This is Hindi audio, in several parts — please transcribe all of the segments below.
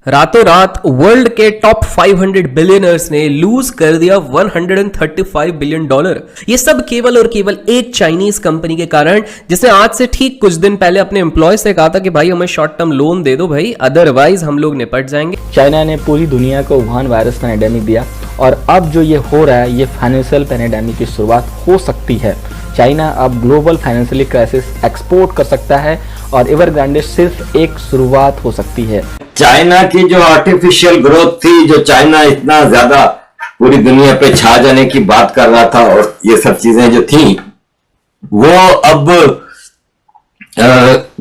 रातों रात वर्ल्ड के टॉप 500 बिलियनर्स ने लूज कर दिया $135 बिलियन। ये सब केवल और केवल एक चाइनीज कंपनी के कारण, जिसने आज से ठीक कुछ दिन पहले अपने एम्प्लॉय से कहा था कि भाई हमें शॉर्ट टर्म लोन दे दो भाई, अदरवाइज हम लोग निपट जाएंगे। चाइना ने पूरी दुनिया को वुहान वायरस पैंडेमिक दिया और अब जो ये हो रहा है, ये फाइनेंशियल पैंडेमिक की शुरुआत हो सकती है। चाइना अब ग्लोबल फाइनेंशियल क्राइसिस एक्सपोर्ट कर सकता है और एवरग्रांडे सिर्फ एक शुरुआत हो सकती है। चाइना की जो आर्टिफिशियल ग्रोथ थी, जो चाइना इतना ज्यादा पूरी दुनिया पे छा जाने की बात कर रहा था और ये सब चीजें जो थी, वो अब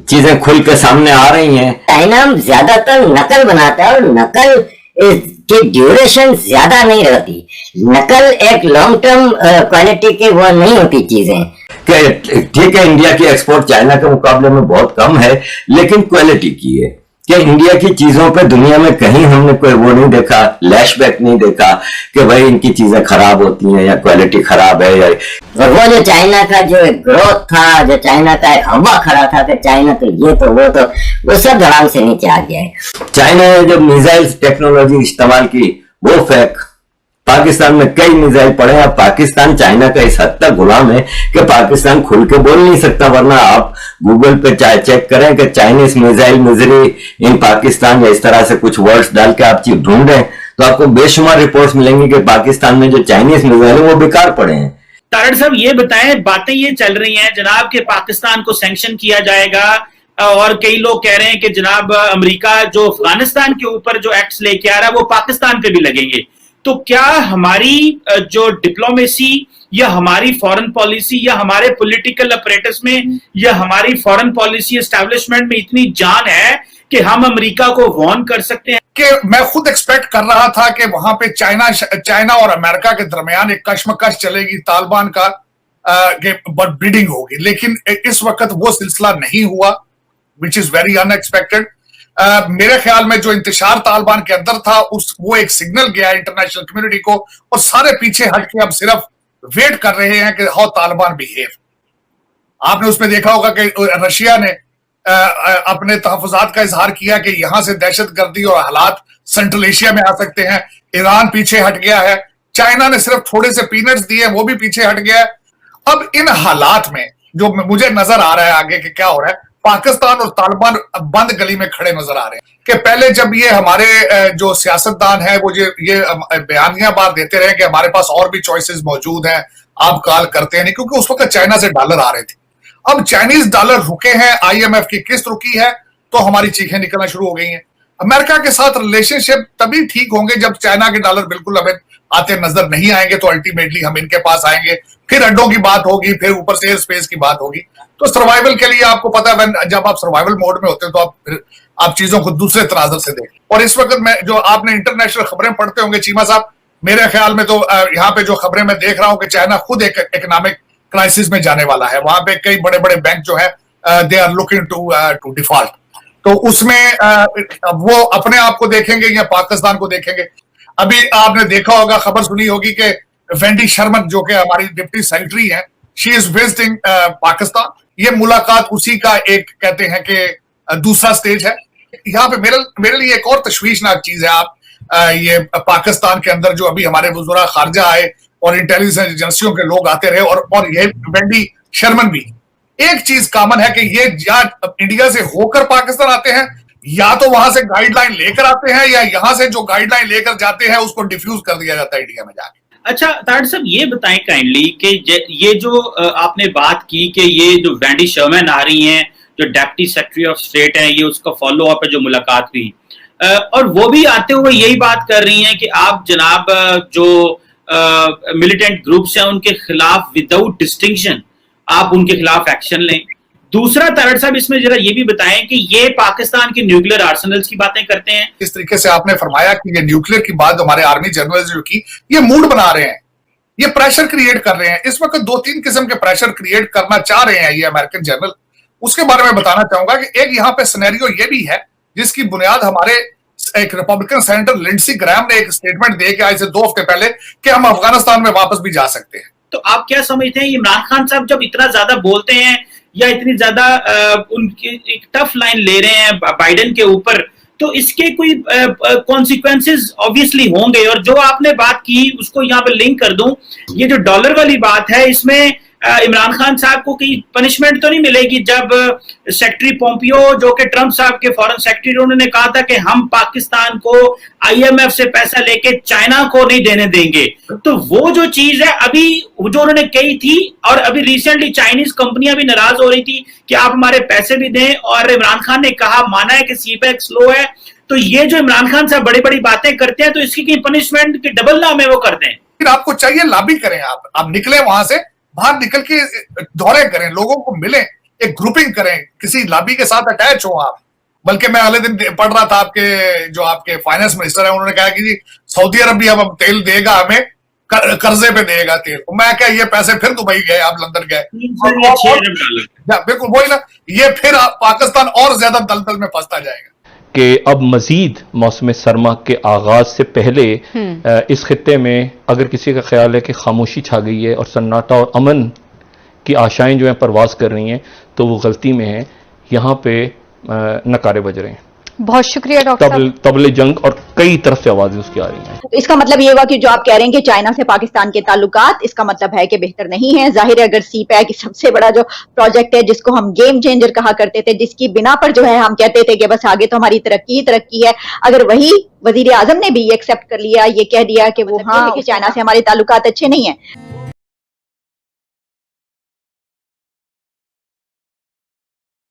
चीजें खुल के सामने आ रही हैं। चाइना ज्यादातर नकल बनाता है और नकल की ड्यूरेशन ज्यादा नहीं रहती। नकल एक लॉन्ग टर्म क्वालिटी की वो नहीं होती चीजें। ठीक है, इंडिया की एक्सपोर्ट चाइना के मुकाबले में बहुत कम है, लेकिन क्वालिटी की है। क्या इंडिया की चीजों पे दुनिया में कहीं हमने कोई वो नहीं देखा, लैशबैक नहीं देखा कि भाई इनकी चीजें खराब होती हैं या क्वालिटी खराब है या। और वो जो चाइना का जो ग्रोथ था, जो चाइना का एक हवा खड़ा था कि चाइना तो ये तो वो सब धड़ाम से नीचे आ गया है। चाइना ने जब मिसाइल टेक्नोलॉजी इस्तेमाल की, वो फेक। पाकिस्तान में कई मिसाइल पड़े हैं। पाकिस्तान चाइना का इस हद तक गुलाम है कि पाकिस्तान खुल के बोल नहीं सकता, वरना आप गूगल पे चेक करें कि चाइनीज मिसाइल मिजरी इन पाकिस्तान या इस तरह से कुछ वर्ड्स डाल के आप चीज ढूंढें तो आपको बेशुमार रिपोर्ट्स मिलेंगी कि पाकिस्तान में जो चाइनीज मिसाइल है वो बेकार पड़े हैं। तारड़ साहब ये बताएं, बातें ये चल रही हैं जनाब कि पाकिस्तान को सैंक्शन किया जाएगा और कई लोग कह रहे हैं कि जनाब अमेरिका जो अफगानिस्तान के ऊपर जो एक्ट्स लेके आ रहा है वो पाकिस्तान पे भी लगेंगे। तो क्या हमारी जो डिप्लोमेसी या हमारी फॉरेन पॉलिसी या हमारे पॉलिटिकल अपरेटस में या हमारी फॉरेन पॉलिसी एस्टैब्लिशमेंट में इतनी जान है कि हम अमेरिका को वार्न कर सकते हैं? कि मैं खुद एक्सपेक्ट कर रहा था कि वहां पे चाइना और अमेरिका के दरमियान एक कश्मकश चलेगी, तालिबान का ब्रीडिंग होगी, लेकिन इस वक्त वो सिलसिला नहीं हुआ, विच इज वेरी अनएक्सपेक्टेड। मेरे ख्याल में जो इंतशार तालिबान के अंदर था, वो एक सिग्नल गया इंटरनेशनल कम्युनिटी को और सारे पीछे हट के अब सिर्फ वेट कर रहे हैं कि हाउ तालिबान बिहेव। आपने उसमें देखा होगा कि रशिया ने अपने तहफुजात का इजहार किया कि यहां से दहशतगर्दी और हालात सेंट्रल एशिया में आ सकते हैं। ईरान पीछे हट गया है। चाइना ने सिर्फ थोड़े से पीनट्स दिए, वो भी पीछे हट गया है। अब इन हालात में जो मुझे नजर आ रहा है आगे कि क्या हो रहा है, पाकिस्तान और तालिबान बंद गली में खड़े नजर आ रहे हैं। कि पहले जब ये हमारे जो सियासतदान है वो ये बयानियां बार देते रहे कि हमारे पास और भी चॉइसेस मौजूद हैं, आप कॉल करते हैं नहीं, क्योंकि उस वक्त चाइना से डॉलर आ रहे थे। अब चाइनीज डॉलर रुके हैं, IMF की किस्त रुकी है, तो हमारी चीखें निकलना शुरू हो गई हैं। अमेरिका के साथ रिलेशनशिप तभी ठीक होंगे जब चाइना के डॉलर बिल्कुल हमें आते नजर नहीं आएंगे, तो अल्टीमेटली हम इनके पास आएंगे, फिर अड्डों की बात होगी, फिर ऊपर से एयर स्पेस की बात होगी। तो सर्वाइवल के लिए आपको पता है, जब आप सर्वाइवल मोड में होते हैं तो आप चीजों को दूसरे तराजर से देखें। और इस वक्त में जो आपने इंटरनेशनल खबरें पढ़ते होंगे चीमा साहब, मेरे ख्याल में तो यहाँ पे जो खबरें मैं देख रहा हूँ कि चाइना खुद एक इकोनॉमिक क्राइसिस में जाने वाला है। वहां पे कई बड़े बड़े बैंक जो है they are looking to default. तो उसमें वो अपने आप को देखेंगे या पाकिस्तान को देखेंगे। अभी आपने देखा होगा, खबर सुनी होगी कि वेंडी शर्मन जो कि हमारी डिप्टी सेक्रेटरी है, शी इज विजिटिंग पाकिस्तान। ये मुलाकात उसी का एक कहते हैं कि दूसरा स्टेज है। यहाँ पे मेरे लिए एक और तशवीशनाक चीज है, आप ये पाकिस्तान के अंदर जो अभी हमारे वज़ीर खारजा आए और इंटेलिजेंस एजेंसियों के लोग आते रहे और ये वेंडी शर्मन भी, एक चीज कॉमन है कि ये या इंडिया से होकर पाकिस्तान आते हैं या तो वहां से गाइडलाइन लेकर आते हैं या यहां से जो गाइडलाइन लेकर जाते हैं उसको डिफ्यूज कर दिया जाता है इंडिया में जाके। अच्छा तारड़ साहब ये बताएं काइंडली कि ये जो आपने बात की कि ये जो वेंडी शर्मन आ रही हैं, जो डिप्टी सेक्रेटरी ऑफ स्टेट है, ये उसका फॉलो अप है जो मुलाकात हुई, और वो भी आते हुए यही बात कर रही हैं कि आप जनाब जो मिलिटेंट ग्रुप्स हैं उनके खिलाफ विदाउट डिस्टिंक्शन आप उनके खिलाफ एक्शन लें। दूसरा तारड़ साहब इसमें जरा ये भी बताएं कि ये पाकिस्तान के न्यूक्लियर आर्सेनल्स की बातें करते हैं। इस तरीके से आपने फरमाया कि ये न्यूक्लियर की बात हमारे आर्मी जनरल जो की ये मूड बना रहे हैं, ये प्रेशर क्रिएट कर रहे हैं। इस वक्त 2-3 किस्म के प्रेशर क्रिएट करना चाह रहे हैं ये अमेरिकन जनरल। उसके बारे में बताना चाहूंगा कि एक यहाँ पे सिनेरियो ये भी है जिसकी बुनियाद हमारे एक रिपब्लिकन सेनेटर लिंडसी ग्रैम ने एक स्टेटमेंट दे के आए थे 2 हफ्ते पहले कि हम अफगानिस्तान में वापस भी जा सकते हैं। तो आप क्या समझते हैं इमरान खान साहब जब इतना ज्यादा बोलते हैं या इतनी ज्यादा उनकी एक टफ लाइन ले रहे हैं बाइडेन के ऊपर, तो इसके कोई कॉन्सिक्वेंसेस ऑब्वियसली होंगे। और जो आपने बात की उसको यहाँ पे लिंक कर दूं, ये जो डॉलर वाली बात है, इसमें इमरान खान साहब को कोई पनिशमेंट तो नहीं मिलेगी। जब सेक्रेटरी पोम्पियो जो कि ट्रंप साहब के फॉरेन सेक्रेटरी, उन्होंने कहा था कि हम पाकिस्तान को IMF से पैसा लेके चाइना को नहीं देने देंगे, तो वो जो चीज है अभी जो उन्होंने कही थी, और अभी रिसेंटली चाइनीज कंपनियां भी नाराज हो रही थी कि आप हमारे पैसे भी दें, और इमरान खान ने कहा, माना है कि सीपेक स्लो है। तो ये जो इमरान खान साहब बड़ी बड़ी बातें करते हैं, तो इसकी की पनिशमेंट की डबल नाम है वो करते हैं। फिर आपको चाहिए लॉबी करें, आप निकले वहां से, बाहर निकल के दौरे करें, लोगों को मिलें, एक ग्रुपिंग करें, किसी लॉबी के साथ अटैच हो आप। बल्कि मैं अगले दिन पढ़ रहा था आपके फाइनेंस मिनिस्टर है, उन्होंने कहा कि जी सऊदी अरब भी अब तेल देगा हमें, कर्जे पे देगा तेल। मैं क्या ये पैसे फिर दुबई गए, आप लंदन गए, बिल्कुल वही ना, ये फिर पाकिस्तान और ज्यादा दलदल में फंसता जाएगा। कि अब मजीद मौसम सरमा के आगाज से पहले इस खित्ते में अगर किसी का ख्याल है कि खामोशी छा गई है और सन्नाटा और अमन की आशाएं जो हैं परवाज कर रही हैं, तो वो गलती में है। यहाँ पे नकारे बज रहे हैं। बहुत शुक्रिया डॉक्टर साहब। तबले जंग और कई तरफ से आवाजें उसकी आ रही हैं। तो इसका मतलब ये हुआ कि जो आप कह रहे हैं कि चाइना से पाकिस्तान के ताल्लुकात, इसका मतलब है कि बेहतर नहीं है। जाहिर है, अगर सीपैक सबसे बड़ा जो प्रोजेक्ट है, जिसको हम गेम चेंजर कहा करते थे, जिसकी बिना पर जो है हम कहते थे कि बस आगे तो हमारी तरक्की ही तरक्की है, अगर वही वजीर आजम ने भी एक्सेप्ट कर लिया, ये कह दिया कि वो हाँ कि चाइना से हमारे ताल्लुकात अच्छे नहीं है,